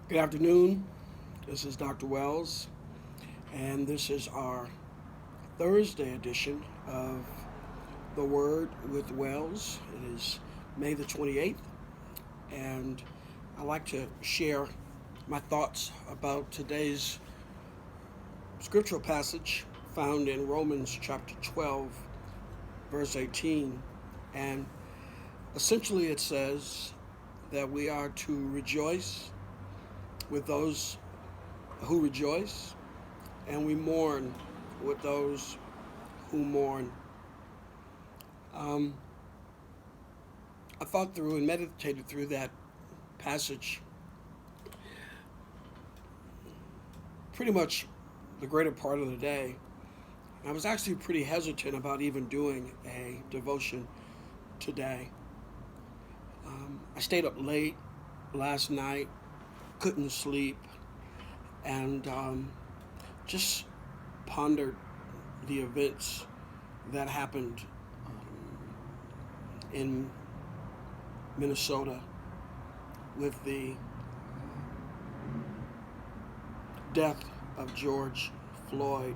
Good afternoon. This is Dr. Wells, and this is our Thursday edition of The Word with Wells. It is May the 28th, and I'd like to share my thoughts about today's scriptural passage found in Romans chapter 12, verse 18. And essentially it says that we are to rejoice with those who rejoice, and we mourn with those who mourn. I thought through and meditated through that passage pretty much the greater part of the day. I was actually pretty hesitant about even doing a devotion today. I stayed up late last night, couldn't sleep, and just pondered the events that happened in Minnesota with the death of George Floyd.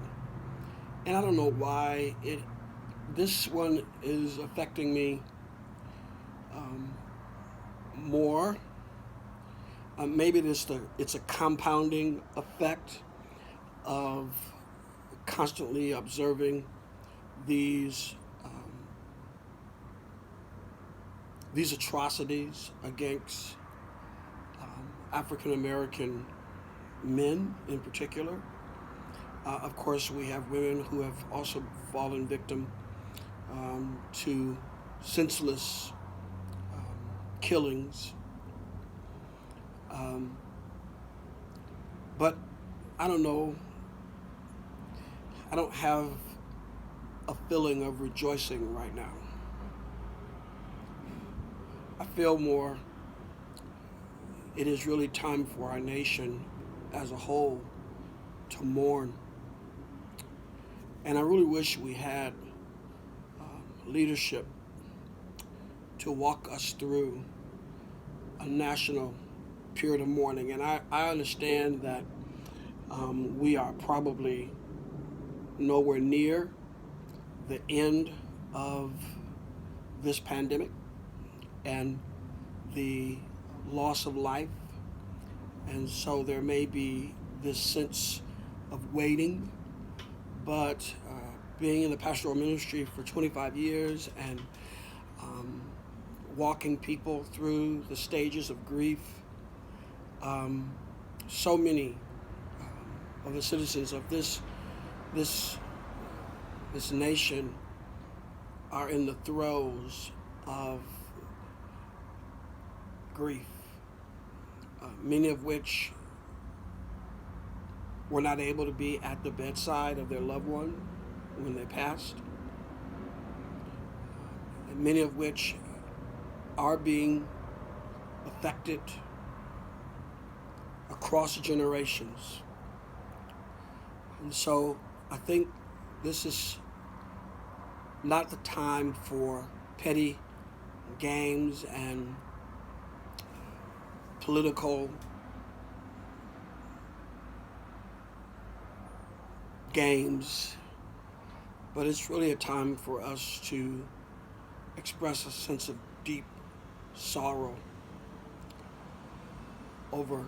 And I don't know why this one is affecting me more. Maybe it's a compounding effect of constantly observing these atrocities against African American men in particular. Of course, we have women who have also fallen victim to senseless killings. But I don't know, I don't have a feeling of rejoicing right now. I feel more it is really time for our nation as a whole to mourn. And I really wish we had leadership to walk us through a national period of mourning. And I understand that we are probably nowhere near the end of this pandemic and the loss of life. And so there may be this sense of waiting, but being in the pastoral ministry for 25 years and walking people through the stages of grief, so many of the citizens of this nation are in the throes of grief, many of which were not able to be at the bedside of their loved one when they passed, and many of which are being affected across generations. And so I think this is not the time for petty games and political games, but it's really a time for us to express a sense of deep sorrow over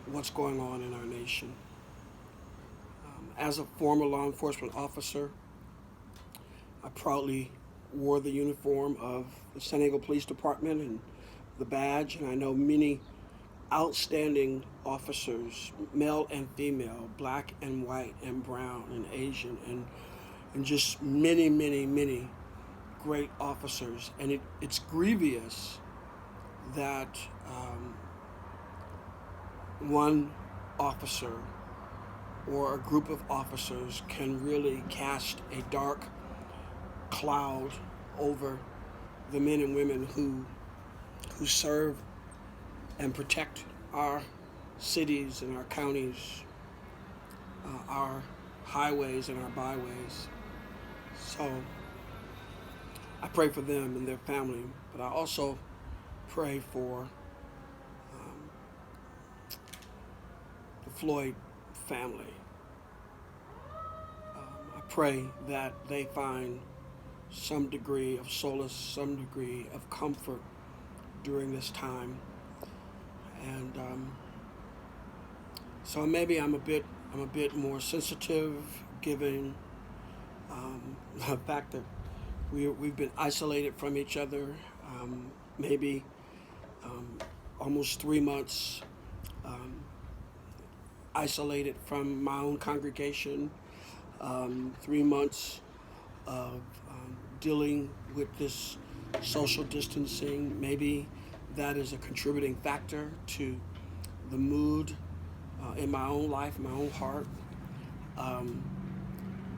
what's going on in our nation. As a former law enforcement officer, I proudly wore the uniform of the San Diego Police Department and the badge, and I know many outstanding officers, male and female, black and white and brown and Asian, and just many, many, many great officers. And it's grievous that one officer or a group of officers can really cast a dark cloud over the men and women who serve and protect our cities and our counties, our highways and our byways. So I pray for them and their family, but I also pray for Floyd family. I pray that they find some degree of solace, some degree of comfort during this time. And so maybe I'm a bit more sensitive, given the fact that we've been isolated from each other, maybe almost 3 months isolated from my own congregation, 3 months of dealing with this social distancing. Maybe that is a contributing factor to the mood in my own life, my own heart.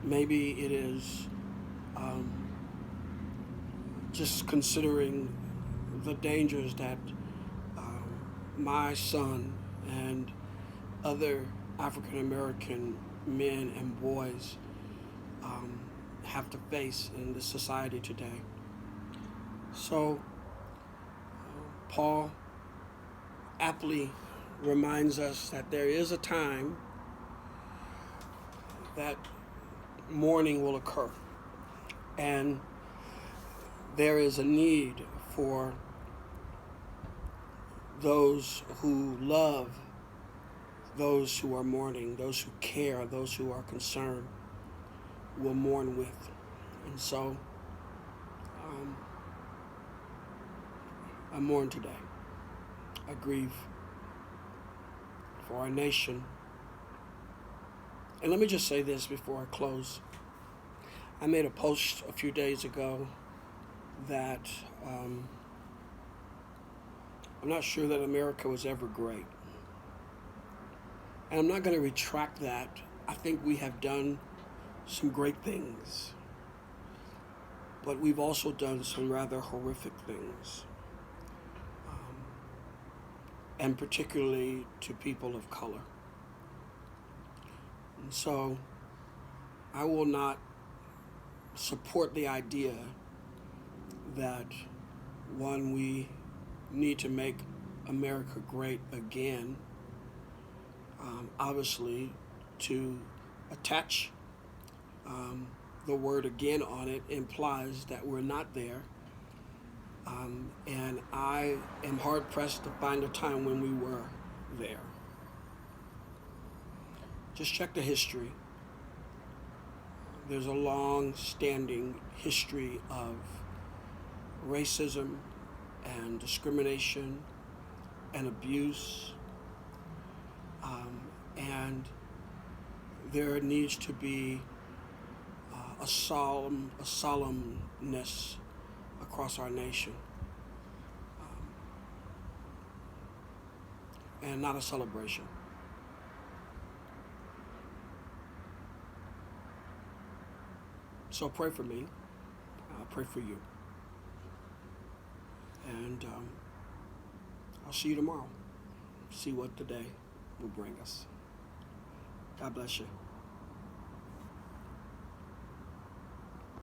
Maybe it is just considering the dangers that my son and other African American men and boys have to face in this society today. So, Paul aptly reminds us that there is a time that mourning will occur, and there is a need for those who love those who are mourning, those who care, those who are concerned, will mourn with. And so I mourn today. I grieve for our nation. And let me just say this before I close. I made a post a few days ago that I'm not sure that America was ever great. And I'm not going to retract that. I think we have done some great things, but we've also done some rather horrific things, and particularly to people of color. And so I will not support the idea that, one, we need to make America great again. Obviously, to attach the word again on it implies that we're not there. And I am hard pressed to find a time when we were there. Just check the history. There's a long-standing history of racism and discrimination and abuse. And there needs to be a solemnness across our nation, and not a celebration. So pray for me. Pray for you. And I'll see you tomorrow. See what the day will bring us. God bless you.